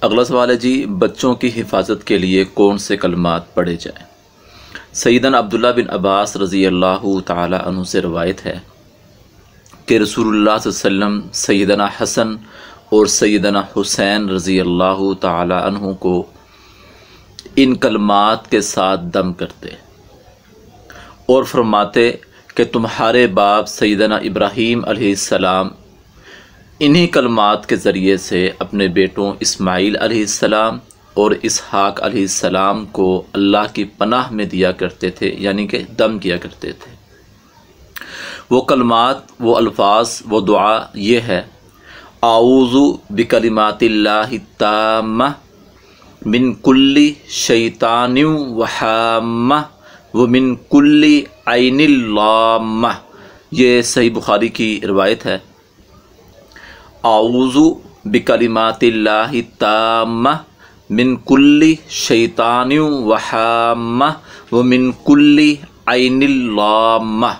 अगला सवाल है जी, बच्चों की हिफाजत के लिए कौन से कलमात पढ़े जाएँ। सैयदना अब्दुल्ला बिन अब्बास रज़ी अल्लाह ताला अन्हु से रवायत है कि रसूलुल्लाह सल्लल्लाहु अलैहि वसल्लम सैयदना हसन और सैयदना हुसैन रज़ी अल्लाह ताला अन्हु को इन कलमात के साथ दम करते और फरमाते कि तुम्हारे बाप सैयदना इब्राहीम अलैहिस्सलाम इन्हीं कलमात के ज़रिए से अपने बेटों इस्माईल अलैहिस्सलाम और इसहाक अलैहिस्सलाम को अल्लाह की पनाह में दिया करते थे, यानी कि दम किया करते थे। वो कलमात, वो अल्फाज, वो दुआ ये है, आऊज़ु बिकलिमातिल्लाहि ताम्मा मिन कुल्ली शैतानिन व हाम्मा व मिन कुल्ली ऐनिल लाम्मा। ये सही बुखारी की रिवायत है। आऊज़ु बिकलिमातिल्लाहि ताम्मा मिन कुल्ली शैतानिन व हाम्मा व मिन कुल्ली ऐनिल लाम्मा।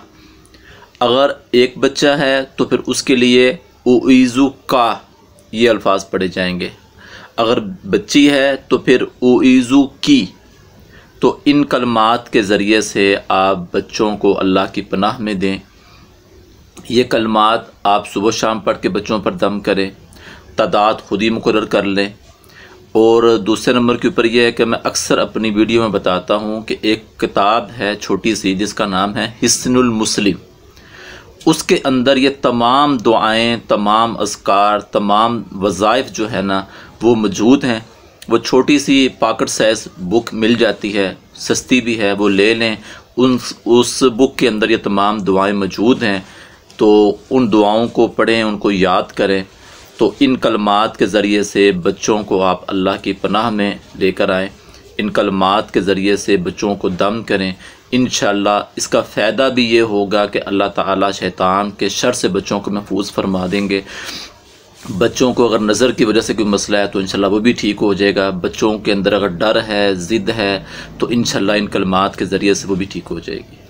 अगर एक बच्चा है तो फिर उसके लिए उईज़ु का ये अल्फाज पढ़े जाएंगे। अगर बच्ची है तो फिर उईज़ु की। तो इन कलमात के ज़रिए से आप बच्चों को अल्लाह की पनाह में दें। ये कलमात आप सुबह शाम पढ़ के बच्चों पर दम करें, तादाद खुद ही मुकर्रर कर लें। और दूसरे नंबर के ऊपर यह है कि मैं अक्सर अपनी वीडियो में बताता हूँ कि एक किताब है छोटी सी जिसका नाम है हिस्नुल मुस्लिम। उसके अंदर ये तमाम दुआएं, तमाम अज़कार, तमाम वज़ाइफ जो है ना वो मौजूद हैं। वो छोटी सी पॉकेट साइज़ बुक मिल जाती है, सस्ती भी है, वो ले लें। उस बुक के अंदर ये तमाम दुआएं मौजूद हैं, तो उन दुआओं को पढ़ें, उनको याद करें। तो इन कलमात के ज़रिए से बच्चों को आप अल्लाह की पनाह में लेकर आएँ। इन कलमात के ज़रिए से बच्चों को दम करें। इंशाअल्लाह इसका फ़ायदा भी ये होगा कि अल्लाह ताला शैतान के शर से बच्चों को महफूज फरमा देंगे। बच्चों को अगर नज़र की वजह से कोई मसला है तो इंशाअल्लाह वो भी ठीक हो जाएगा। बच्चों के अंदर अगर डर है, ज़िद है, तो इंशाअल्लाह इन कलमात के ज़रिए से वो भी ठीक हो जाएगी।